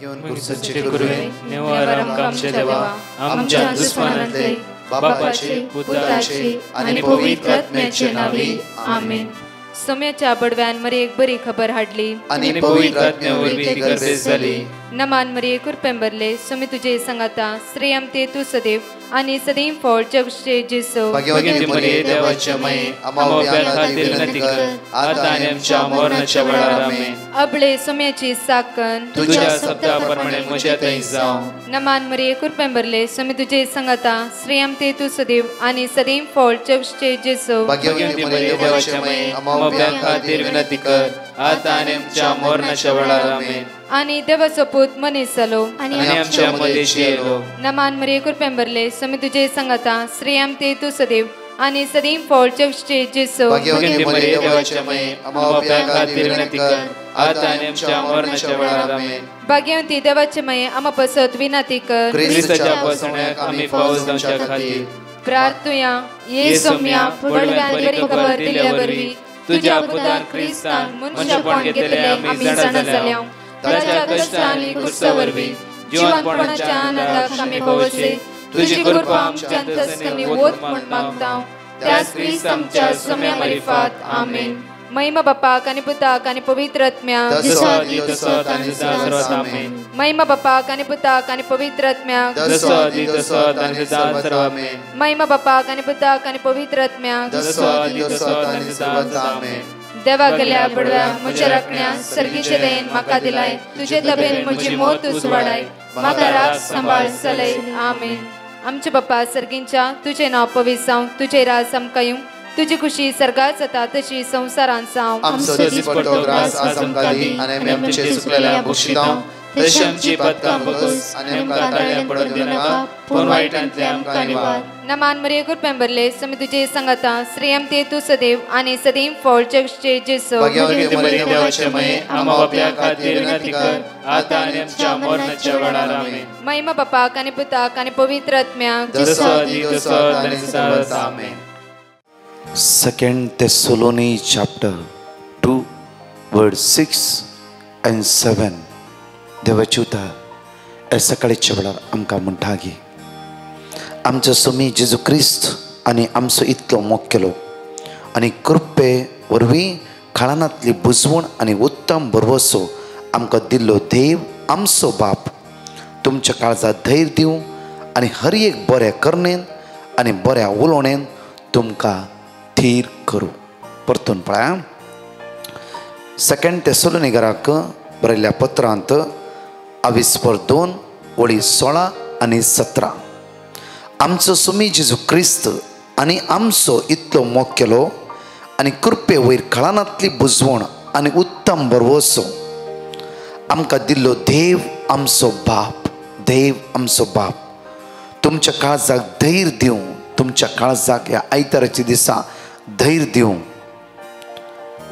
घेऊन कुर्सचे गुरुवे नेवार आमच्या देवा आमच्या दुश्मनांतले बापाचे पुत्राचे आणि पवित्र आत्म्याचे नावे आमेन. सोम्याच्या बडव्यान मरे एक बरी खबर हाडली आणि पवित्र आत्म्यावर ती गर्दी झाली. नमान मरे कुरपेंबरले सोमी तुझे संगाता श्रेयम ते तू सदैव आणि सदैव फळ जगचे जेसो. भाग्यवती मरिये देवाच्या माये आम्हा खातीर विनंती कर आता आणि आमच्या मरणाच्या वेळार आमेन. अबळे सोम्याची साकन तुझ्या शब्दाप्रमाणे म्हज्या थंय जावं. नमान मरे कुरपेंबरले सोमी तुझे संगाता श्रेयम ते तू सदैव आणि सदैव फळ जगचे जेसो. भाग्यवती मरिये देवाच्या माये आम्हा खातीर विनंती कर आता आणि आमच्या मरणाच्या वेळार आमेन. आणि देवाचो पूत मनीस जालो आणि आमच्या मध्येशी येलो. नमान मरे कुरपेंबरले सोमी तुझे संगाता श्रेयम ते तू सदैव आणि सदैव फळ जगचे जेसो. भाग्यवती मरिये देवाच्या माये आम्हा खातीर विनंती कर आता आणि आमच्या मरणाच्या वेळार आमेन. भाग्यवती देवाचे माये आम्हा पसत विनंती कर ख्रिस्ताच्या पसण्याक आम्ही पावस जावच्या खातीर प्रार्थुया. ये सोम्या बडव्यान बरी खबर दिल्यावरवी तुझ्या पुतान ख्रिस्तान मनशापण घेतले आम्ही जाणा जाल्या. ताच्या कष्टांनी कुर्सावरवी जीवनपणाच्या आनंदाक आम्ही पवसे तुझी कृपा आमच्या अंतस्करणी वोत म्हण मागता. त्याच ख्रिस्त आमच्या सोम्या मार्फत आमेन. महिमा बापाक आणि पुताक आणि पवित्र आत्म्याक महिमा बापाक आणि पुताक आणि पवित्र आत्म्याक महिमा बापाक आणि पुताक आणि पवित्र आत्म्याक देवा गेल्या बडव्या म्हज्या राखण्या सर्गीचे देन म्हाका दिलाय. तुझे तबेन म्हजी मोत उसवाडाय म्हाका राख सांबाळ चलय. आमेन. आमचे बाप्पा सर्गींच्या तुझे नाव पवित्र जावं. तुझे राज आमकां येवं. तुझी खुशी सर्गात जाता तशी संसारांत जावं. आमचो दिसपट्टो ग्रास आज आमकां दी आनी आमचे सुकलेल्या बक्षितां तशी आमची पदकां बगस आनी आमकां ताळ्यां पडूंक दिनाका पूण वायटांतले आमकां निवार. नमान मरिये कुरपेंबरले सोमी तुझे संगाता श्रेयम ते तू सदैव आणि सदैव फळ जगचे जेसो. भाग्यवती मरिये देवाचे माये आम्हा बाप्या खातीर विनंती कर आता आणि आमच्या मरणाच्या वेळार आमेन. महिमा बापाक आणि पुताक आणि पवित्र आत्म्याक आमेन. 2 Thessalonians chapter 2 verse 6 and 7 देवाची उतर सकाळीच्या वेळार आमकां म्हणटा की आमचो सोमी जेजू क्रिस्त आनी आमचो इतलो मोग केलो आनी कृपे वरवीं खाळांतली बुजवण आनी उत्तम बरवसो आमकां दिल्लो देव आमचो बाप तुमच्या काळजात धैर्य दिवं आनी हर एक बऱ्या करणेन आनी बऱ्या उलोवणेन तुमकां थीर करूं. परतून पळया 2 Thessalonians बरयल्ल्या पत्रांत 22 वळी 16 आनी 17 आमचो सोमी जेजू क्रिस्त आनी आमचो इतलो मोग केलो आनी कृपे वयर खाळांतली बुजवण आनी उत्तम बरवसो आमकां दिल्लो देव आमचो बाप तुमच्या काळजाक धैर्य दिवं. तुमच्या काळजाक ह्या आयताराच्या दिसा धैर्य दिवं.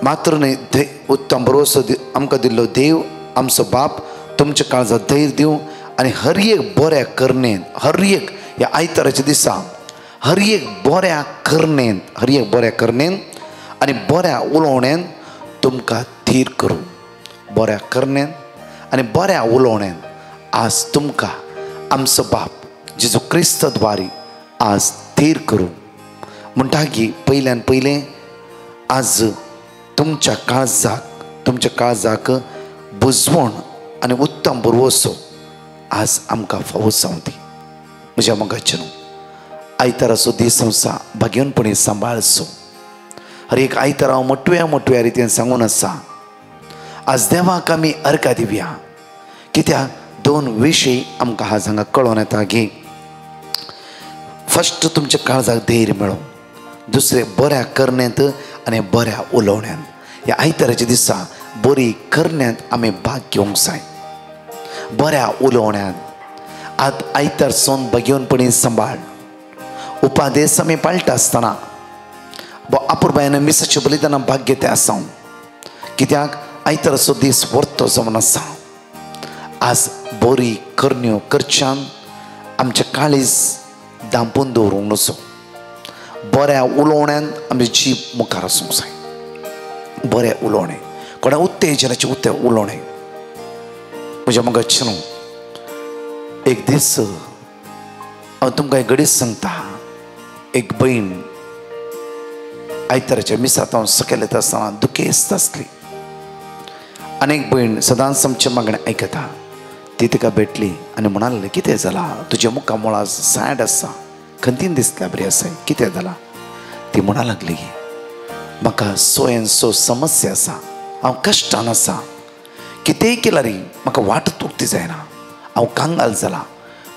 मात्र न्हय उत्तम बरवसो आमकां दिल्लो देव आमचो बाप तुमच्या काळजाक धैर्य दिवं आनी हर एक बऱ्या करणेन हर एक ह्या आयताराच्या दिसा हर एक बऱ्या करणेन आनी बऱ्या उलोवणेन तुमकां थीर करूं. बऱ्या करणेन आनी बऱ्या उलोवणेन आज तुमकां आमचो बाप जेजू क्रिस्त द्वारे आज थीर करूं. म्हणटा की पयल्यान पयलें आज तुमच्या काळजाक बुजवण आनी उत्तम बरवसो आज आमकां फावो जावं दी. म्हज्या मोगाचे न्हू आयताराचो दीस आमचा भाग्यवनपणी सांबाळचो. हर एक आयतार हांव मोठव्या रितीन सांगून आसा आज देवाक आमी अर्घा दिवया. कित्याक 2 विशय आमकां आज हांगा कळोवन येता की फस्ट तुमच्या काळजाक धैर्य मेळो. दुसरें बऱ्या करण्यांत आनी बऱ्या उलोवण्यांत. ह्या आयताराच्या दिसा बरी करण्यांत आमी भाग घेवंक जाय. बऱ्या उलोवण्यांत आज आयतार सोन भाग्यवनपणी सांबाळ. उपादेश आमी पाळटा आसतना आपुरबायेन मिसाच्या बलिदानां भाग घेता आसा. कित्याक आयताराचो दीस वर्तो जावन आसा. आज बरी करण्यो करच्यान आमचें काळीज दांपून दवरूंक नजो. बऱ्या उलोवण्यांत आमची जीब मुखार आसूंक जाय. बरें उलोवणें कोणा उत्तेजनाचें उलोवणें म्हज्या मोगाचें न्हू एक दीस हांव तुमकां एक घडीच सांगता. एक भयण आयताराच्या मिसांत हांव सकयल येता आसतना दुखेस्त आसली आनी एक भयण सदांच आमचें मागणें आयकता. ती तिका भेटली आनी म्हणाली कितें जालां तुज्या मुखां मुळां सॅड आसा खंतीन दिसता बरी आसा कितें जालां. ती म्हणा लागली म्हाका सो एन सो समस्या आसा हांव कश्टान आसा कितेंय केल्यार म्हाका वाट तुटती जायना हांव कांगाल जाला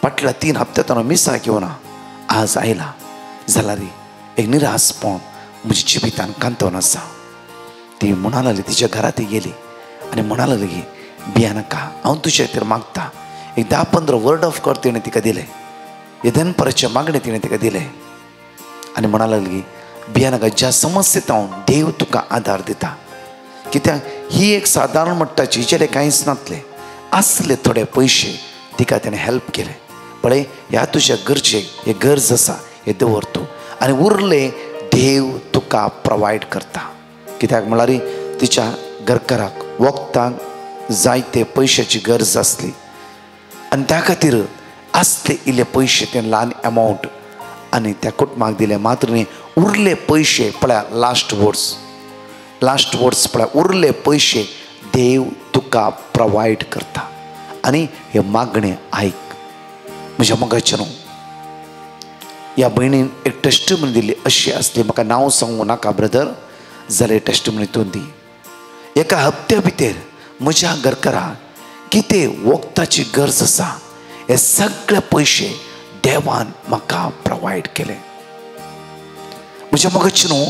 फाटल्या 3 हप्त्यात हांव मिसाक येवना आज आयला जाल्यार एक निरासपण म्हज्या जिवितान कांतोन आसा. ती म्हणा लागली तिच्या घरांत गेली आनी म्हणा लागली भिया नाका हांव तुजे खातीर मागता. एक 10-15 वर्ड ऑफ गॉड तिणें तिका दिले येदनपराचें मागणें तिणें तिका दिलें आनी म्हणा लागली भिया नाका ज्या समस्येंत हांव देव तुका आदार दिता. कित्याक ही एक सादारण मट्टाची हिचेर कांयच नासलें आसले थोडे पयशे तिका तेणें हेल्प केले. पळय ह्या तुज्या गरजेक हे गरज आसा हे दवर तूं आनी उरले देव तुका प्रोवायड करता. कित्याक म्हळ्यार तिच्या घरकाराक वखदाक जायते पयशाची गरज आसली आनी त्या खातीर आसले इल्ले पयशे ते ल्हान एमावंट आनी त्या कुटुंबाक दिले. मात्र न्ही उरले पयशे पळय लास्ट वर्ड्स पळय उरले पयशे देव तुका प्रोवायड करता. आनी हे मागणें आयक म्हज्या मोगाचें न्हू. ह्या भयणीन एक टेस्टिमनी दिल्ली अशी आसली म्हाका नांव सांगूं नाका ब्रदर जाल्यार टेस्टिमनी तूं दी. एका हप्त्या भितर म्हज्या घरकाराक कितें वखदाची गरज आसा हे सगळे पयशे देवान म्हाका प्रोवायड केले. म्हज्या मोगाचें न्हू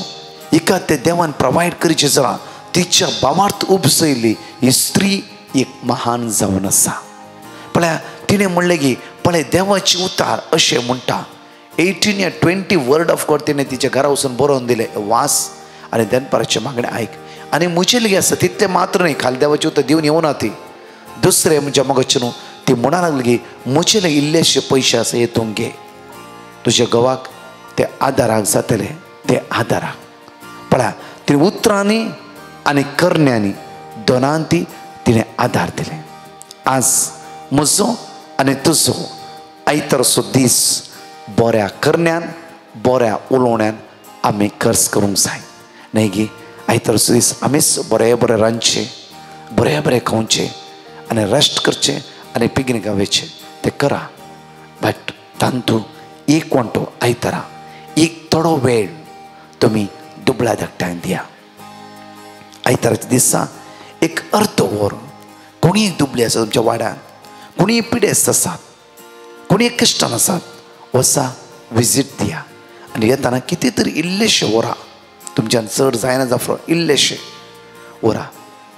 हिका ते देवान प्रोवायड करचें जाल्यार तिच्या भावार्थ उपसयल्ली ही स्त्री एक महान जावन आसा. पळय तिणें म्हणलें की पळय देवाची उतार अशें म्हणटा 18 या 20 वर्ड ऑफ गॉड तिणें तिच्या घरा वचून बरोवन दिले वास आनी दनपाराचें मागणें आयक. आनी म्हजे लेगी आसा तितलें मात्र न्ही खाली देवाची उतर दिवन येवना ती. दुसरें म्हज्या मोगाचें न्हू ती म्हणा लागली की म्हजे लेगी इल्लेशे पयशे आसा हेतून घे तुज्या घोवाक ते आदाराक जातले ते आदाराक. पळय तिणें उतरांनी आनी करण्यांनी दोनांती तिणें आदार दिले. आज म्हजो आनी तुजो आयतारचो दीस बऱ्या करण्यान बऱ्या उलोवण्यान आमी खर्च करूंक जाय न्हय गी. आयतारचो दीस आमीच बरें बरें रांदचें बरें बरें खावचें आनी रेस्ट करचें आनी पिकनिका वयचें तें करा. बट तांतूं एक वांटो आयतारा एक थोडो वेळ तुमी दुबळ्या धाकट्यांक दिया. आयताराच्या दिसा एक अर्द वर कोणीय दुबळी आसा तुमच्या वाड्यान कोणीय पिडेस्त आसात कोणीय कश्टान आसात वसा विजीट दिया. आनी येताना कितें तरी इल्लेशे वरां तुमच्यान चड जायना जाफरो इल्लेशे वरां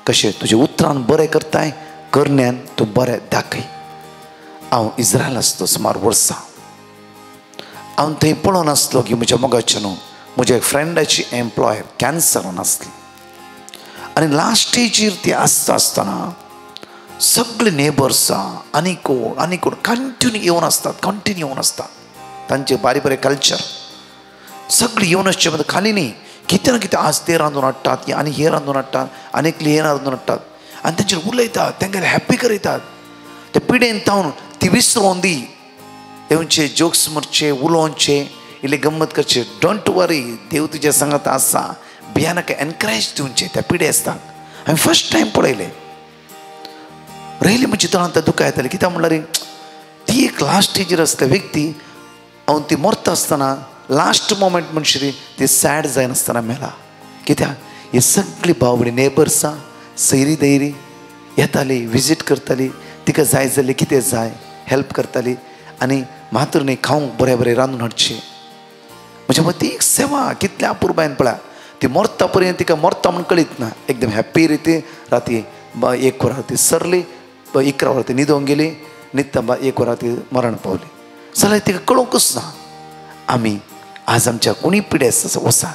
कशें तुजें उतरान बरें करताय करण्यान तूं बरें दाखय. हांव इज्रायल आसलो सुमार वर्सां हांव थंय पळोवन आसलो की म्हज्या मोगाचें न्हू म्हज्या फ्रेंडाची एम्प्लॉयर कॅन्सरान आसली आनी लास्ट स्टेजीर ती आसता आसतना सगळे नेबर्स आनी कोण कंटिन्यू येवन आसतात तांचे बारीक बरें कल्चर सगळीं येवन आसचे म्हणजे खाली न्ही कितें ना कितें आज ते रांदून हाडटात आनी हे रांदून हाडटात आनी एकली हे रांदून हाडटात आनी तांचेर उलयतात तांकां हॅप्पी करयतात. ते पिडेन तावन ती विसरोवन दी येवचे जोक्स मारचे उलोवचे इल्ले गंमत करचे. डोंट वरी देव तुज्या सांगात आसा भिया नाका एनकरेज दिवचे त्या पिडे आसतात. हांवें फर्स्ट टायम पळयलें रयली म्हज्या तोंडांत दुकां येतालें कित्याक म्हणल्यार ती एक लास्ट स्टेजीर आसता व्यक्ती हांव ती मरता आसतना लास्ट मोमेंट म्हणशीर ती सॅड जायनासतना मेला. कित्याक ही सगळीं भावडी नेबर्सां सैरी दैरी येताली विजीट करताली तिका जाय जाल्लें कितें जाय हेल्प करताली आनी मात्र न्ही खावंक बरें बरें रांदून हाडचें. म्हज्या मतीं एक सेवा कितल्या अपुरबायन पळय ती मरता पर्यंत तिका मरता म्हूण कळीत ना एकदम हॅप्पी रिती राती 1 वरां ती सरली 11 वरां ती न्हिदोंक गेली न्हिदता 1 वरां ती मरण पावली जाल्यार तिका कळोवंकच ना. आमी आज आमच्या कोणी पिडे आसा वसा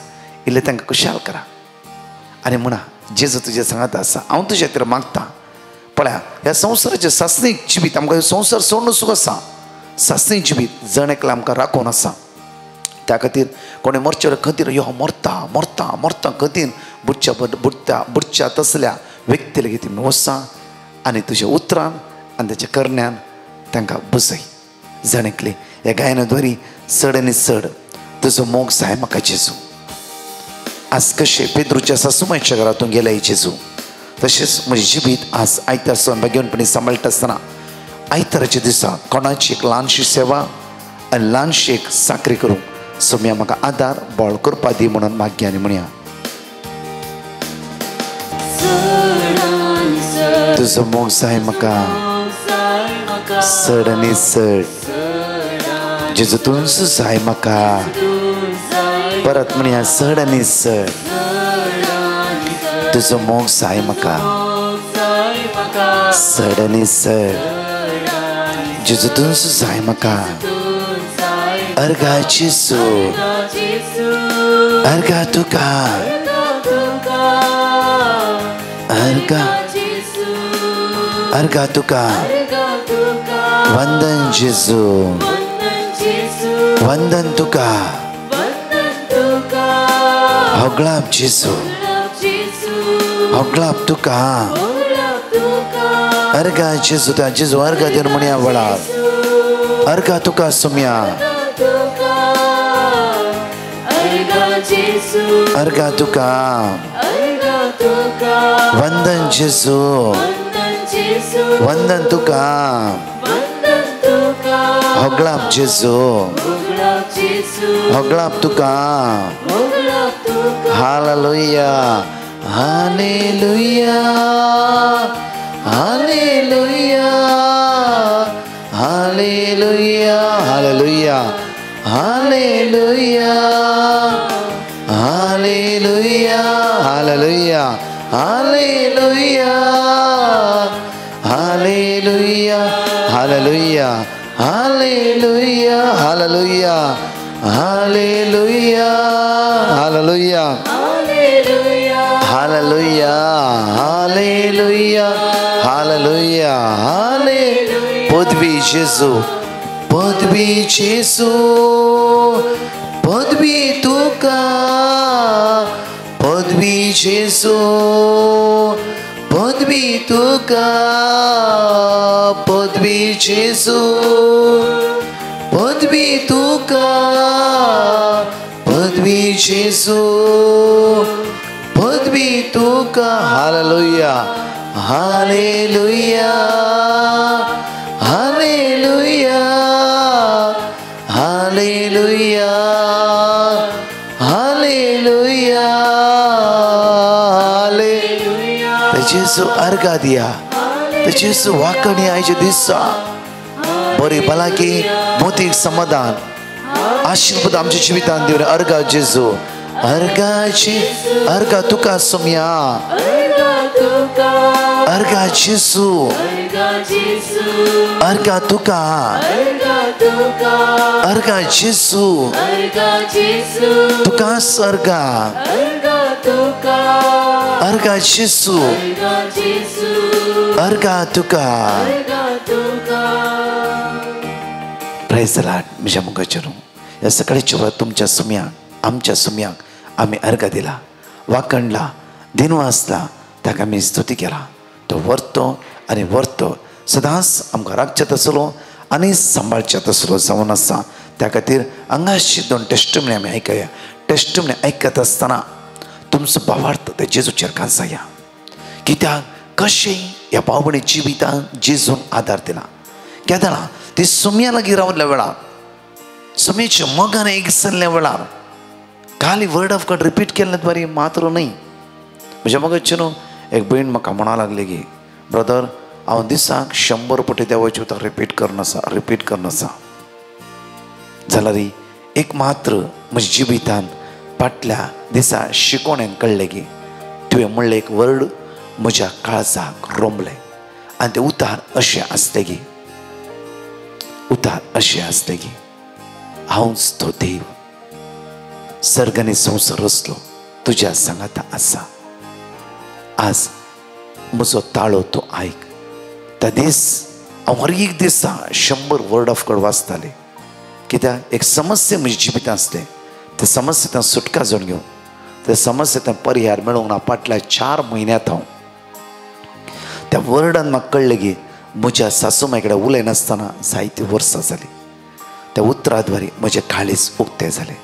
इल्ले तांकां खुशाल करा आनी म्हणा जेजू तुज्या सांगात आसा हांव तुज्या खातीर मागता. पळया ह्या संवसाराचें सासणीक जिवीत आमकां संवसार सोडून सुख आसा सासणीक जिवीत जण एकलो आमकां राखून आसा. त्या खातीर कोणें मरचे खातीर यो मरता मरता मरता खातीर बुडच्या तसल्या व्यक्ती लेगीत वसा आनी तुज्या उतरान आनी तेच्या करण्यान तांकां बसय जाणेकली ह्या गायनाद्वारी चड आनी चड तुजो मोग जाय म्हाका जेजू. आज कशें पेद्रूच्या सासूमायच्या घरांतून गेल्या जेजू, तशेंच म्हजें जिवीत आज आयतार सौभाग्यवनपणी सांबाळटा आसतना आयताराच्या दिसा कोणाची एक ल्हानशी सेवा आनी ल्हानशी एक साखरी करूंक सोम्या म्हाका आदार बोळ करपा दी म्हणून मागया आनी म्हणया. तुजो मोग जाय म्हाका चड आनी चड जेजू तुजो जाय म्हाका. परत म्हणया चड आनी चड तुजो मोग जाय म्हाका चड आनी चड जेजू तुजो जाय म्हाका. अर्गा जेजू अर्गा तुका अर्गा अर्गा तुका वंदन जेजू वंदन तुका होगळाप जेजू होगळाप तुका अर्गा जेजू त्या जेजू अर्गा देवन म्हणया वळार अर्गा तुका सोम्या अर्गा तुका वंदन जेजू वंदन तुका होगळाप जेजू होगळाप तुका. हालेलुया हालेलुया हालेलुया हालेलुया हालेलुया हालेलुया हालेलुया हालेलुया हालेलुया हालेलुया हालेलुया हालेलुया हालेलुया हालेलुया हालेलुया हालेलुया हालेलुया हालेलुया हाले. पदवी जेजू पदवी जेजू पदवी तुका पदवी जेजू पदवी तुका पदवी जेजू पदवी तुका पदवी जेजू पदवी तुका. हालेलुया हालेलुया हालेलुया हालेलुया हालेलुया हालेलुया. जेजू अर्गा दिया जेजू वाकणी आयच्या दिसा बरी भलायकी मोतीक समाधान आशीर्वाद आमच्या जिवितान दिवन अर्गा जेजू अर्गाची अर्गा तुका सोम्या अर्गा जेजू अर्गा तुका अर्गा जेजू तुका अर्गा अर्गा जेजू अर्गा तुका. Praise the Lord. म्हज्या मुखाचेर ह्या सकाळच्या वेळार तुमच्या सुम्याक आमच्या सुम्याक आमी अर्घ दिला वाकणला दिनू आसला ताका आमी स्तुती केला. तो व्हरतो आनी व्हरतो सदांच आमकां राखचेत आसलो आनी सांबाळचेत आसलो जावन आसा. त्या खातीर हांगाची 2 टेस्टमनी आमी आयकया. टेस्टमनी आयकत आसतना तुमचो भावार्थ ते जेजूचेर घालसाया. कित्याक कशें ह्या भावभणी जिवितांत जेजून आदार दिला. केन्ना ती सुम्या लागीं रावल्या वेळार सुम्याच्या मोगान एकसरल्या वेळार खाली वर्ड ऑफ गॉड रिपीट केल्ले द्वारे मात्र न्ही. म्हज्या मोगाचेर एक भयण म्हाका म्हणा लागली की ब्रदर हांव दिसाक 100 फावटी देवाचें उतर रिपीट करनासा जाल्यार एक मात्र म्हज्या जिवितांत फाटल्या दिसा शिकोवणें कळ्ळें की तुवें म्हणलें एक वर्ड म्हज्या काळजाक रोंबलें आनी तें उतार अशें आसलें की हांवच तो देव सर्ग आनी संवसार असलो तुज्या सांगाता आसा. आज म्हजो ताळो तूं आयक. त्या दीस हांव हर एक दिसा 100 वर्ड ऑफ गॉड वाचतालें. कित्याक एक समस्या म्हज्या जिवितांत आसलें त्या समस्येंतल्यान सुटका जावन घेवन त्या समस्येंतल्यान पर्याय मेळोवंक ना. फाटल्या 4 म्हयन्यांत हांव त्या वर्डान म्हाका कळ्ळें की म्हज्या सासूमायकडे उलयनासतना जायतीं वर्सां जालीं. त्या उतराद्वारे म्हजें काळीज उक्तें जालें.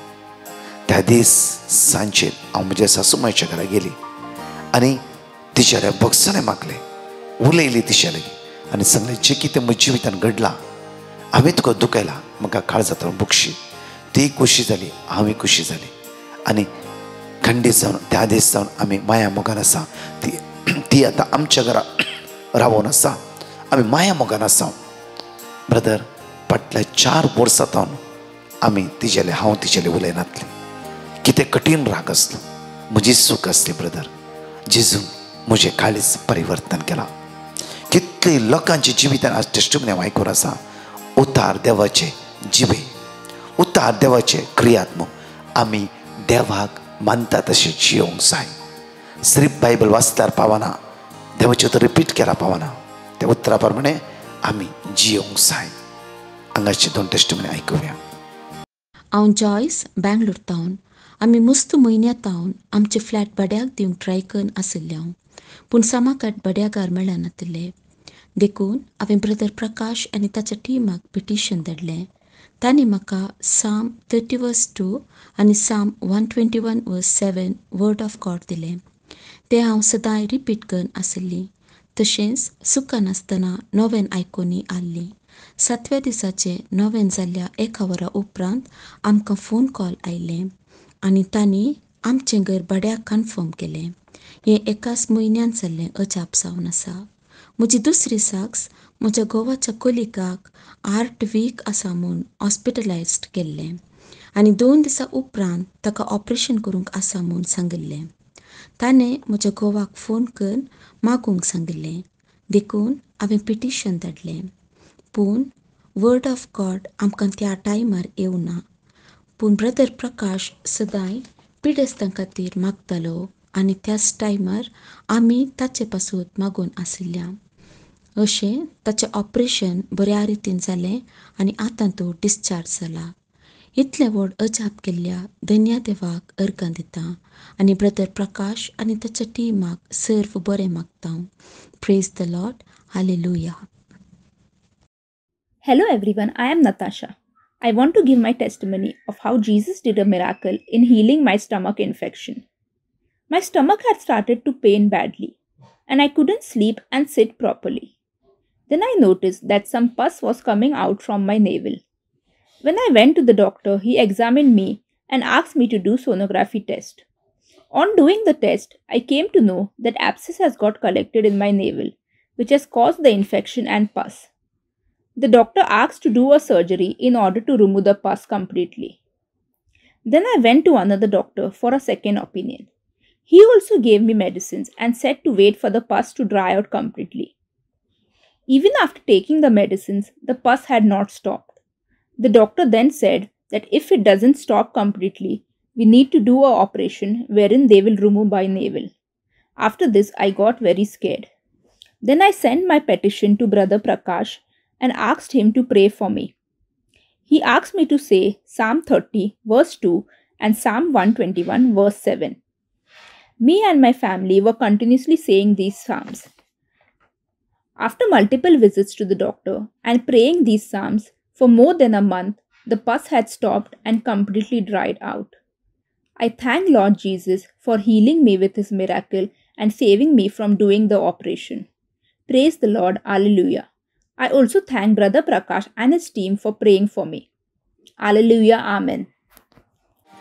त्या दीस सांजेर हांव म्हज्या सासूमायच्या घरा गेली आनी तिच्याल्या बक्षणें मागलें, उलयली तिच्या लागीं आनी सांगलें जें कितें म्हज्या जिवितान घडलां, हांवें तुका दुखयलां, म्हाका काळजांतल्यान बक्षी. ती खुशी जाली, हांवूय खुशी जाली आनी खंडीत जावन त्या दीस जावन आमी माया मोगान आसा. ती आतां आमच्या घरा रावून आसा, आमी माया मोगान आसा. ब्रदर, फाटल्या 4 वर्सांतून आमी तिजेले हांव तिजेले उलयनातलें. कितें कठीण राग आसलो, म्हजी सूख आसली ब्रदर. जेजून म्हजें काळीज परिवर्तन केलां. कितले लोकांच्या जिवितान आज टेस्टिमनी हांव आयकून आसा. उतार देवाचे जिवे, उतार देवाचे क्रियात्मक आमी देवाक मानता तशें जियोंक जाय. सिर्फ बायबल वाचल्यार पावना, देवाचें उतर रिपीट केला पावना. त्या उतरा प्रमाणे आमी जियोंक जाय. हांगाची 2 टेस्टिमनी आयकुया. हांव जॉयस, बँगलोर तावन. आमी मस्त म्हयन्यांतावन आमचे फ्लॅट भाड्याक दिवंक ट्राय करून आशिल्ले हांव, पूण समाकाट भाड्याकार मेळनातले. देखून हांवें ब्रदर प्रकाश आनी ताच्या टिमाक पिटिशन धाडलें. तांणी म्हाका साम 30:2 आनी साम 121:7 वर्ड ऑफ गॉड दिलें. तें हांव सदां रिपीट करून आशिल्ली. तशेंच सुखान आसतना नोवेन आयकोनी आसली. 7व्या दिसाचें नोवेन जाल्ल्या 1 वरा उपरांत आमकां फोन कॉल आयले आनी तांणी आमचें घर भाड्याक कन्फर्म केलें. हें एकाच म्हयन्यान जाल्लें अजाप जावन आसा. म्हजी दुसरी साक्स, म्हज्या घोवाच्या कोलिगाक हार्ट वीक आसा म्हूण हॉस्पिटलायज्ड केल्लें आनी 2 दिसां उपरांत ताका ऑपरेशन करूंक आसा म्हूण सांगिल्लें. ताणें म्हज्या घोवाक फोन करून मागूंक सांगिल्लें. देखून हांवें पिटिशन धाडलें, पूण वर्ड ऑफ गॉड आमकां त्या टायमार येवना. पूण ब्रदर प्रकाश सदांय पिडेस्तां खातीर मागतालो आनी त्याच टायमार आमी ताचे पासून मागून आशिल्ल्या. अशें ताचें ऑपरेशन बऱ्या रितीन जालें आनी आतां तो डिस्चार्ज जाला. इतलें व्हड अजाप केल्ल्या धन्या देवाक अर्गां दिता आनी ब्रदर प्रकाश आनी ताच्या टिमाक सर्व बरें मागता. Praise the Lord. Hallelujah. Hello everyone, I am Natasha. I want to give my testimony of how Jesus did a miracle in healing my stomach infection. My stomach had started to pain badly and I couldn't sleep and sit properly. Then I noticed that some pus was coming out from my navel. When I went to the doctor, he examined me and asked me to do sonography test. On doing the test, I came to know that abscess has got collected in my navel, which has caused the infection and pus. The doctor asked to do a surgery in order to remove the pus completely. Then I went to another doctor for a second opinion. He also gave me medicines and said to wait for the pus to dry out completely. Even after taking the medicines, the pus had not stopped. The doctor then said that if it doesn't stop completely, we need to do an operation wherein they will remove my navel. After this, I got very scared. Then I sent my petition to Brother Prakash and asked him to pray for me. He asked me to say Psalm 30 verse 2 and Psalm 121 verse 7. Me and my family were continuously saying these psalms. After multiple visits to the doctor and praying these psalms for more than a month, the pus had stopped and completely dried out. I thank Lord Jesus for healing me with his miracle and saving me from doing the operation. Praise the Lord. Alleluia. I also thank Brother Prakash and his team for praying for me. Alleluia. Amen.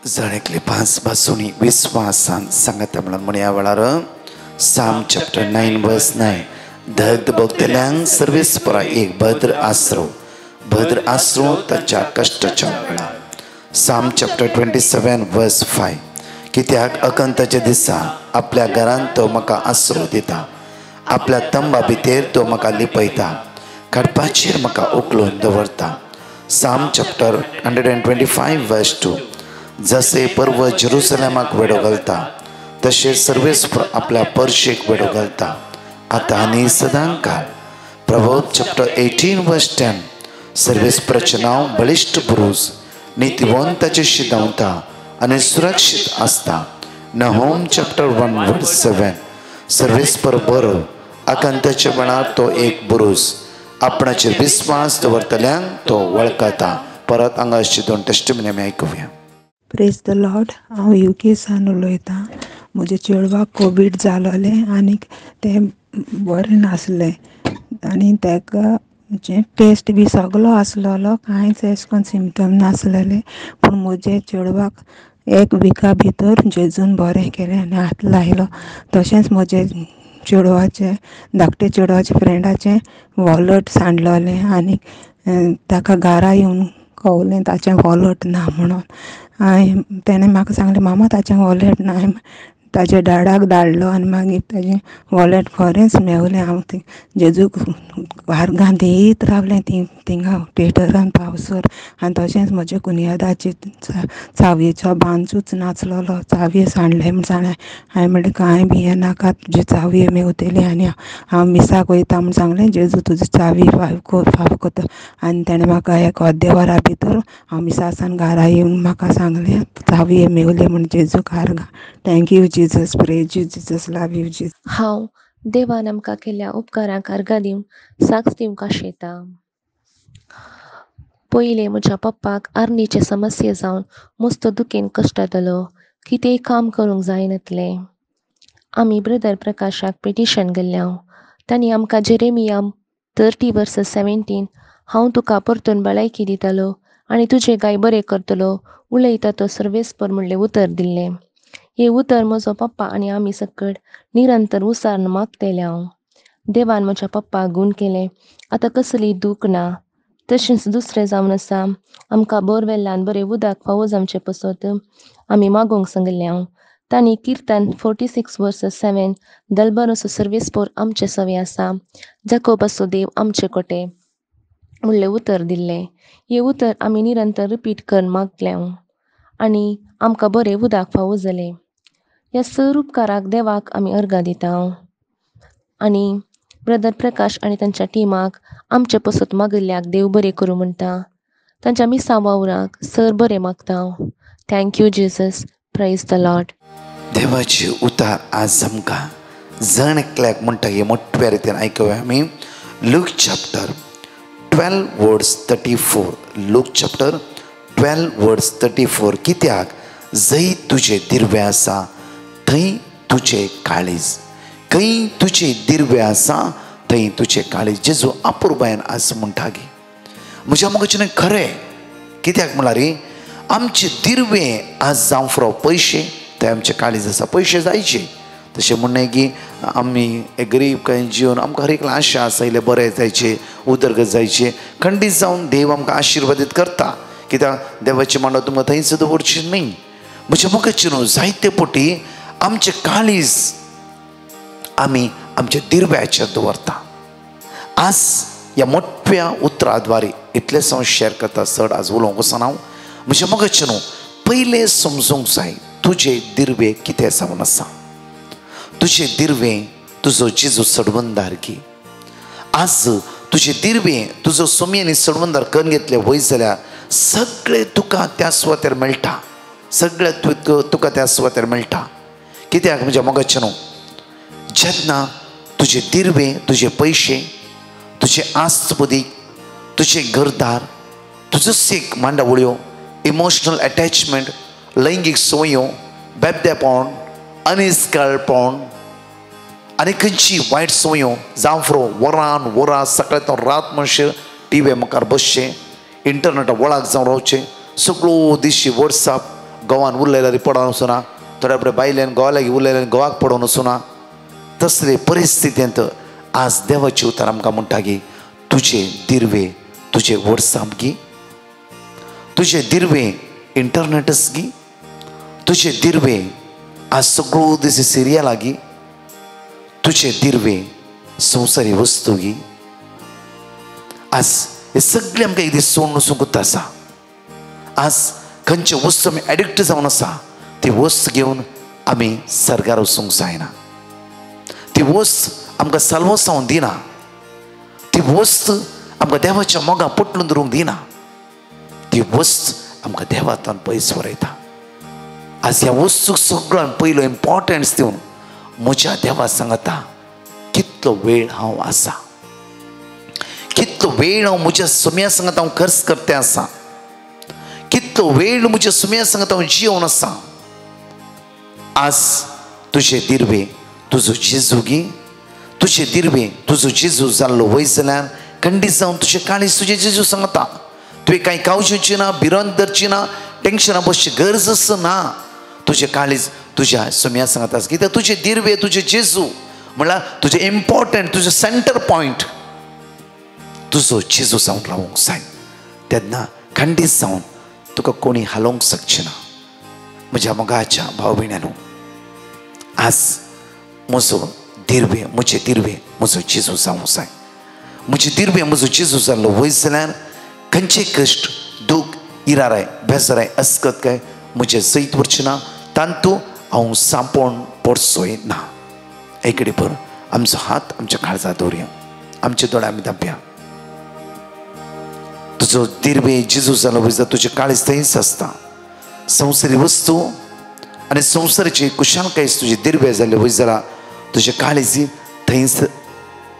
जणेकली 5 बाजूनी विश्वासान सांगता म्हणून म्हणया वेळार साम chapter 9 वर्स 9 दग्ध भोगतल्यांक सर्वेस्परा एक भद्र आसरो ताच्या कश्टाच्या वेळा. साम चॅप्टर 27 वर्स 5 कित्याक अकंताच्या दिसा आपल्या घरांत तो म्हाका आसरो दिता, आपल्या तंबा भितर तो म्हाका लिपयता, काडपाचेर म्हाका उखलून दवरता. साम चॅप्टर 125 वर्स 2 जसे पर्व जेरुसलेमाक वेडो घालता तशें सर्वेस्पर आपल्या पर्शेक वेडो घालता आतां आनी सदांकाळ. प्रभोद चॅप्टर 18 वर्स 10 सर्वेस्पराचें नांव बळिश्ट बुरूज नितिवंताचे शिदावता आनी सुरक्षीत आसता. नहोम चॅप्टर 1 वर्स 7 सर्वेस्पर बरो आकांताच्या वेळार तो एक बुरूज आपणाचेर विस्वास दवरतल्यांक तो वळखता. परत हांगाची 2 टेस्टिमनी आमी आयकुया. Praise the Lord. हांव UK सान उलयतां. म्हज्या चेडवाक कोवीड जालोलें आनी तें बरें नासलें आनी ताका टेस्ट बी सगलो आसलोलो, कांयच अशें करून सिमटम नासलेले. पूण म्हज्या चेडवाक 1 विका भितर जेजून बरें केलें आनी हात लायलो. तशेंच म्हजे चेडवाचें धाकटे चेडवाच्या फ्रेंडाचें वॉलट सांडलोलें आनी ताका घरा येवन कळलें ताचें वॉलट ना म्हणून. ताणें म्हाका सांगलें, मामा ताचें वॉलेट ना. ताच्या डॅडाक धाडलो आनी मागीर ताजें वॉलेट खरेंच मेवलें. हांव थंय जेजूक वार्गां देत रावलें थिंगा थिएटरान पावसर. आनी तशेंच म्हज्या कुनियादाची चावयेचो बांदूच नाचलोलो, चावयो सांडले म्हूण सांगलें. हांवें म्हणलें कांय बी हें नाका, तुजी चावयो मेवतली आनी हांव मिसाक वयता म्हूण सांगलें. जेजू तुजी चावी फाव कोता. आनी ताणें म्हाका 1 अर्दे वरा भितर हांव मिसा सावन घरा येवन म्हाका सांगलें चावयो मेवले म्हूण. जेजूक आर्गां. Thank you Jesus. Praise you Jesus. Love you Jesus. हांव देवान आमकां केल्ल्या उपकारांक आर्गां दिवन साक्ष दिवंक आशेता. पयलें म्हज्या पप्पाक आर्नीचे समस्या जावन मस्त दुखेन कश्टातलो. कितेंय काम करूंक जायनासलें. आमी ब्रदर प्रकाशाक पिटिशन गेल्ल्या. तांणी आमकां जेरेमिया 30:17 हांव तुका परतून भलायकी दितलो आनी तुजें गाय बरें करतलो उलयता तो सर्वेस्पर म्हणलें उतर दिल्लें. हें उतर म्हजो पप्पा आनी आमी सकट निरंतर उसारण मागतले. देवान म्हज्या पप्पाक गूण केलें. आतां कसलीय दूख ना. तशेंच दुसरें जावन आसा, आमकां बोरवेल्लान बरें उदक फावो जावचें पसत आमी मागोवंक सांगिल्लें. तांणी किर्तन 46:7 दलबरोचो सर्वेस्पोर आमचे सवे आसा, जाकोबाचो देव आमचे कोटे म्हणलें उतर दिल्लें. हें उतर आमी निरंतर रिपीट करून मागलें आनी आमकां बरें उदक फावो जालें. ह्या सर उपकाराक देवाक आमी अर्गां दिता आनी ब्रदर प्रकाश आनी तांच्या टिमाक आमचे पसत मागिल्ल्याक देव बरें करूं म्हणटा. तांच्या मिसा वावराक सर बरें मागता. Thank you Jesus. Praise the Lord. देवाची उतार आज आमकां जण एकल्याक म्हणटा हे मोठ्या रितीन आयकुया आमी. Look chapter 12:34. Look chapter 12:34. कित्याक जंय तुजे दिर्वे आसा थंय तुजें काळीज. खंय तुजें दिर्वे आसा थंय तुजें काळीज. जेजू आपुरबायेन आज म्हणटा गे म्हज्या मोगाचें खरें. कित्याक म्हळ्यार आमचे दिर्वे आज जावं फुरो पयशे थंय आमचें काळीज आसा. पयशे जायचे तशें म्हणणें की आमी गरीब काय जिवन आमकां हर एक आशा आसा इल्लें बरें जायचें, उदरगत जायचें. खंडीत जावन देव आमकां आशिर्वादीत करता. कित्याक देवाची मांडो तुमकां थंयच दवरची न्ही. म्हज्या मोगाचें न्हू जायते पटी आमचें काळीज आमी आमच्या दिर्व्याचेर दवरता. आज ह्या मोठ्या उतराद्वारे इतलेंच हांव शेअर करता. चड आज उलोवंक वचना हांव. म्हज्या मोगाचें न्हू पयलें समजूंक जाय तुजे दिर्वे कितें जावन आसा. तुजे दिर्वे तुजो जेजू सडवंदार गी. आज तुजे दिर्वे तुजो सोमी आनी सडवंदार करून घेतले वय जाल्यार सगळें तुका त्या सुवातेर मेळटा. सगळें तुका त्या सुवातेर मेळटा. कित्याक म्हज्या मोगाचें न्हू जेन्ना तुजे दिर्वे, तुजे पयशे, तुजे आस्त बुदीक, तुजे घरदार, तुजो सेक मांडावळ्यो, इमोशनल अटॅचमेंट, लैंगीक संवयो, बेबदेपण, अनिस्कळपण आनी खंयची वायट संवयो जावं फुरो वरान वरां सकाळी तो रात म्हणशे टीव्ही मुखार बसचें, इंटरनेटा वळाक जावन रावचें, सगळो दिशी वॉट्सॅप गोवान उरलेल्या पडोन वचना, थोड्या फुडें बायलेन गोवा लागीं उरलेल्या गोवाक पडोन वचना. तसले परिस्थितींत आज देवाची उतर आमकां म्हणटा की तुजे दिर्वे तुजे वॉट्सॅप गी, तुजे दिर्वे इंटरनेटच गी, तुजे दिर्वे आज सगळो दीस सिरियलां गी, तुजे दिर्वे संवसारी वस्तू गी. आज हे सगळे आमकां एक दीस सोडून वचूंक गत आसा. आज खंयचे वस्तू आमी एडिक्ट जावन आसा ती वस्त घेवन आमी सर्गार वचूंक जायना. ती वस्त आमकां साल्वसावन दिना. ती वस्त आमकां देवाच्या मोगां पटलून दवरूंक दिना. ती वस्त आमकां देवांतल्यान पयस व्हरयता. आज ह्या वस्तूक सगळ्यान पयलो इम्पॉर्टन्स दिवन म्हज्या देवा सांगता कितलो वेळ हांव आसा, कितलो कितलो वेळ हांव म्हज्या सुम्या संगत हांव खर्च करतें आसा, कितलो वेळ म्हज्या सुम्या संगत हांव जिवन आसा. आज तुझे दिर्वे तुजो जेजू गी, तुझे दिर्वे तुजो जेजू जाल्लो वय जाल्यार खंडीत जावन तुजें काळीज तुजे जेजू सांगता. तुवें कांय कावचेची ना, भिरांत धरची ना, टेन्शनां बसची गरज ना. तुजें काळीज तुज्या सुम्या सांगता आसा, कित्याक तुजे दिर्वे तुजे जेजू म्हळ्यार तुजें इम्पॉर्टंट, तुजो सेंटर पॉयंट तुजो जेजू जावन रावूंक जाय. तेन्ना खंडीत जावन तुका कोणी हालोवंक शकचें ना. म्हज्या मोगाच्या भाव भयण्यांनो, आज म्हजो दिर्वे, म्हजे दिर्वे म्हजो जेजू जावंक जाय. म्हजे दिर्वे म्हजो जेजू जाल्लो वय जाल्यार खंयचे कश्ट, दूख, इराराय, बेजाराय, अस्कतकाय म्हजे जैत वरचें ना, तांतू हांव सांपोवन पडचोय ना. एक कडेन पळय, आमचो हात आमच्या काळजार दवरया, आमचे दोळे आमी धांपया. तुजो दिर्वे जेजू जाल्लो वय जाल्यार तुजें काळीज थंयच आसता. संवसारी वस्तू आनी संवसाराची कुशालकायेच तुजे दिर्वे जाल्ले वय जाल्यार तुजें काळीज थंयच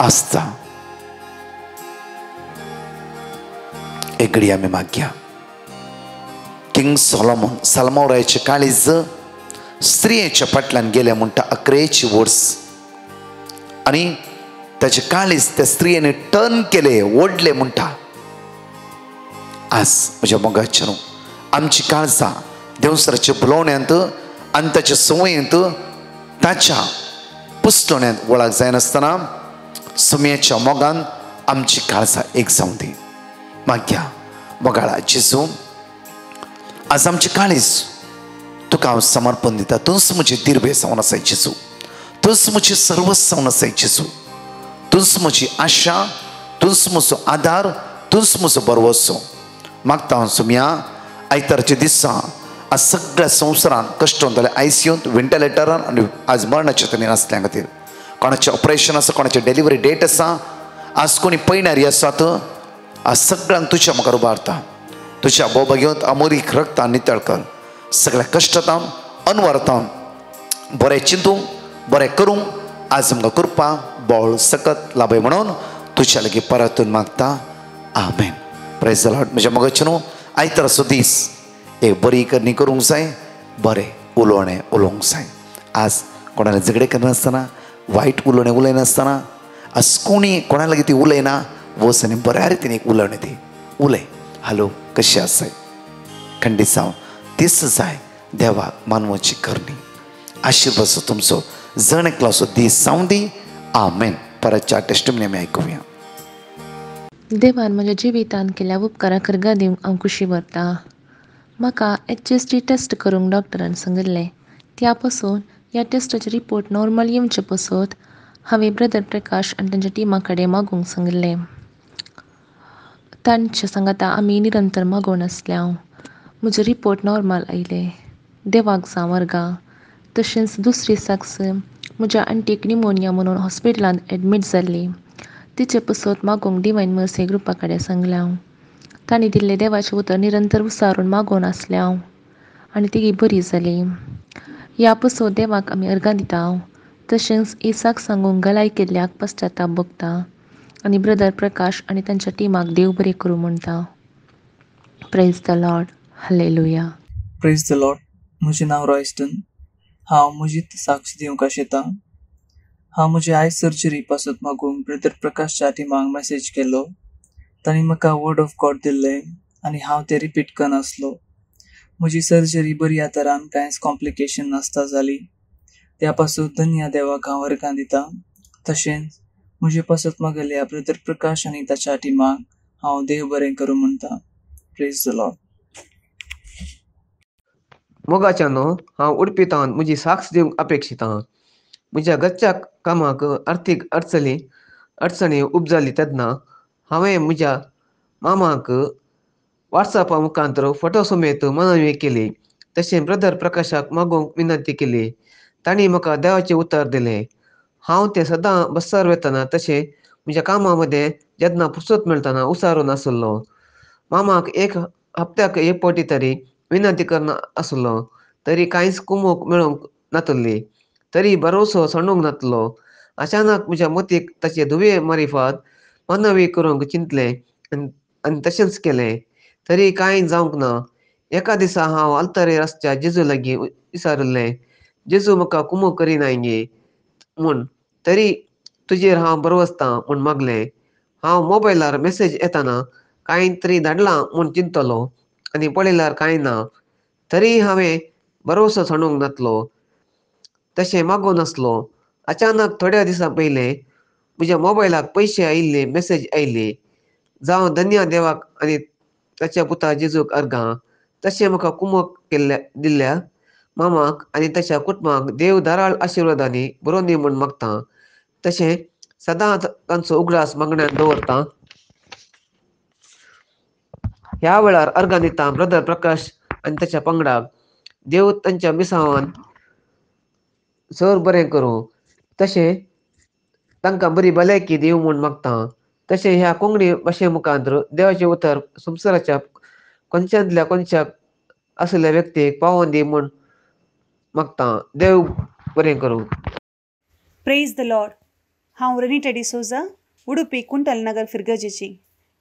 आसता. एक घडी आमी मागया. किंग सोलोमन सालमोरायाचे काळीज स्त्रियेच्या फाटल्यान गेले म्हणटा 11 वर्स, आनी ताचे काळीज त्या स्त्रियेने टर्न केले, ओडले म्हणटा. आज म्हज्या मोगाचेर आमची काळजां देवसराच्या बुलोवण्यांत आनी ताच्या संवयेंत ताच्या पुस्तोण्यांत वळख जायनासतना सुम्याच्या मोगान आमची काळजां एक जावं दी. मागया मोगाळा जेजू, आज आमचे काळीज तुका हांव समर्पण दिता. तूंच म्हजे दिर्वे जावन आसाय जेजू, तूंच म्हजें सर्वस्व जावन आसाय जेजू. तूंच म्हजी आशा, तूंच म्हजो आदार, तूंच म्हजो भरवसो. मागता हांव सुम्या आयतारच्या दिसा आज सगळ्या संवसारान कश्ट जाले, ICUंत, व्हेंटिलेटरान आनी आज मरणाच्या तरेन आसल्या खातीर. कोणाचें ऑपरेशन आसा, कोणाचें डेलिव्हरी डेट आसा, आज कोणी पैणारी आसात, आज सगळ्यांक तुज्या मुखार उबारता. तुज्या भोवभाग्यांत अमोरीक रक्तान नितळ कर. सगळ्या कश्टांत अनवरतान बरें चिंतूंक, बरें करूंक आज आमकां कृपा, बोळ, सकत लाभय म्हणून तुज्या लागीं परतून मागता. आमेन. Praise the Lord. म्हज्या मोगाचेर आयतारचो दीस एक बरी करणी करूंक जाय, बरें उलोवणें उलोवंक जाय. आज कोणालें झगडें करनासतना, वायट उलोवणें उलयनासतना, आज कोणी कोणा लागीं ती उलयना, वस आनी बऱ्या रितीन एक उलोवणें ती उलय. हालो कशें आसाय, खंडीत जावन तीच जाय देवाक मानवाची करणी. आशिर्वाद तुमचो जण एकलो दीस जावं दी. आमेन. परतच्या टेस्टिमनी आमी आयकुया. देवान म्हज्या जिवितान केल्या उपकारा करगा दिवंक हांव खुशी भरता. म्हाका HSG टेस्ट करूंक डॉक्टरान सांगिल्लें. त्या पासून ह्या टेस्टाचे रिपोर्ट नॉर्मल येवचे पसत हांवें ब्रदर प्रकाश आनी तांच्या टिमा कडेन मागूंक सांगिल्लें. तांच्या सांगाता आमी निरंतर मागोवन आसल्या. म्हजो रिपोर्ट नॉर्मल आयले. देवाक जावं वर्गा. तशेंच दुसरी साक्स म्हज्या आंटीक निमोनिया म्हणून हॉस्पिटलांत एडमीट जाल्ली. तिचे पसत मागोवंक डिवायन मर्सी ग्रुपा कडेन सांगल्या. तांणी दिल्लें देवाचें उतर निरंतर उसारून मागोवन आसल्या आनी तिगी बरी जाली. ह्या पसत देवाक आमी अर्गां दिता. तशेंच इसाक सांगूंक गलाय केल्ल्याक पश्चाताप भोगता आनी ब्रदर प्रकाश आनी तांच्या टिमाक देव बरें करूं म्हणटा. Praise the Lord. Hallelujah. Praise the Lord. म्हजें नांव रॉयस्टन. हांव म्हजी साक्ष दिवंक आशेतां. हांव म्हजे आयज सर्जरी पासत मागूंक ब्रदर प्रकाशच्या टिमाक मेसेज केलो. तांणी म्हाका वर्ड ऑफ गॉड दिल्लें आनी हांव तें रिपीट करनासलो. म्हजी सर्जरी बऱ्या तरान कांयच कॉम्प्लिकेशन नासता जाली. त्या पासून धन्य देवाक हांव वर्गां दिता. तशेंच म्हजे पासत मागयल्या ब्रदर प्रकाश आनी ताच्या टिमाक हांव देव बरें करूं म्हणटा. Praise the Lord. मोगाच्यानो हांव उडपितावन म्हजी साक्ष दिवंक अपेक्षितां. म्हज्या घरच्या कामाक आर्थीक अडचणी उपजाली तेन्ना हांवें म्हज्या मामाक वॉट्सॅपा मुखांतर फोटो समेत मनवी केली. तशें ब्रदर प्रकाशाक मागोवंक विनंती केली. तांणी म्हाका देवाचें उतर दिलें. हांव तें सदां बसार वेतना तशें म्हज्या कामा मदें जेन्ना फुरसत मेळटना उसारून आसलो. मामाक एक हप्त्याक एक फावटी तरी विनंती करना आसलो. तरी कांयच कुमूक मेळूंक नातली. तरी भरवसो सोडूंक नातलो. अचानक म्हज्या मतीक ताचे धुवे मारिफात मनवी करूंक चिंतलें आनी तशेंच केलें, तरी कांय जावंक ना. एका दिसा हांव आल्तारे रस्त्यार जेजू लागीं विचारलें, जेजू म्हाका कुमो करिना गे म्हूण, तरी तुजेर हांव बरो आसतां म्हूण मागलें. हांव मोबायलार मॅसेज येताना कांय तरी धाडलां म्हूण चिंतलो आनी पळयल्यार कांय ना. तरी हांवें भरवसो सोडूंक नासलो, तशें मागो नासलो. अचानक थोड्या दिसां पयलें म्हज्या मोबायलाक पयशे आयिल्ले मॅसेज आयली. जावं धन्य देवाक आनी ताच्या पुता जेजूक अर्गां. तशें म्हाका कुमो दिल्ल्या मामाक आनी ताच्या कुटुंबाक देव धाराळ आशिर्वादांनी बरो दी म्हूण मागतां. तशें सदांच तांचो उगडास मागण्यांत दवरतां. ह्या वेळार अर्गां दिता ब्रदर प्रकाश आनी ताच्या पंगडाक. देव तांच्या मिसावान सर बरें करूं. तशें तांकां बरी भलायकी दिवं म्हूण मागतां. तशें ह्या कोंकणी भाशे मुखांतर देवाचें उतर संवसाराच्या कोनशांतल्या कोनशाक असलेल्या व्यक्तीक पावोवन दी म्हूण मागतां. देव बरें करूं. Praise the Lord. हांव रेनिटा डिसोजा, उडुपी कुंटल नगर फिरगजेची.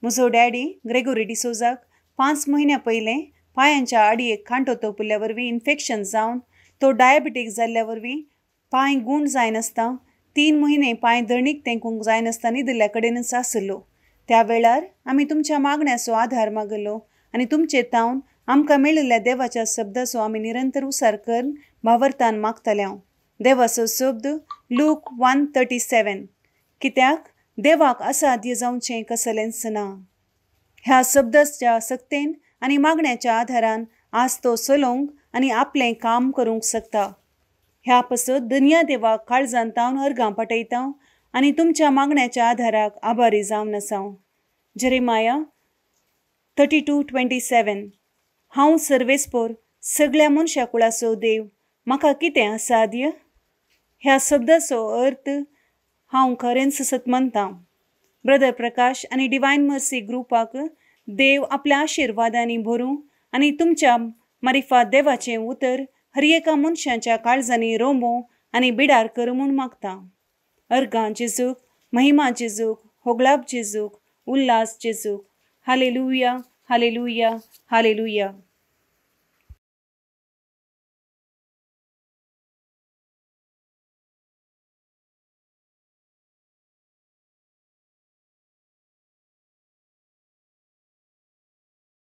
म्हजो डॅडी ग्रेगोरी डिसोजाक 5 म्हयन्या पयलें पांयांच्या आडयेक खांटो तोपिल्ल्या वरवीं इन्फेक्शन जावन तो डायबिटीक जाल्ल्या वरवीं पांय गूण जायनासता 3 म्हयने पांय दणीक तेंकूंक जायनासता न्हिदिल्ल्या कडेनच आसलो. त्या वेळार आमी तुमच्या मागण्याचो आधार मागलो आनी तुमचे तावन आमकां मेळिल्ल्या देवाच्या शब्दाचो आमी निरंतर उसार करून भावार्थान मागतल्या. देवाचो शब्द लूक 1:37. कित्याक देवाक असाध्य जावचें कसलेंच ना. ह्या शब्दाच्या सक्तेन आनी मागण्याच्या आधारान आज तो चलोवंक आनी आपलें काम करूंक शकता. ह्या पासत धन्य देवाक काळजान तावन अर्गां पाठयता आनी तुमच्या मागण्याच्या आधाराक आभारी जावन आसा. जेरेमाया 32:27. हांव सर्वेस्पोर सगळ्या मनशा कुळाचो देव, म्हाका कितें असाध्य? ह्या शब्दाचो अर्थ हांव खरेंच सत म्हणटां. ब्रदर प्रकाश आनी डिवायन मर्सी ग्रुपाक देव आपल्या आशिर्वादांनी भरूं आनी तुमच्या मारिफात देवाचें उतर हर एका मनशाच्या काळजांनी रोमो आनी बिडार कर म्हूण मागतां. अर्गां जेजूक, महिमा जेजूक, होगलाप जेजूक, उल्हास जेजूक. हालेलुया, हालेलुया, हालेलुया.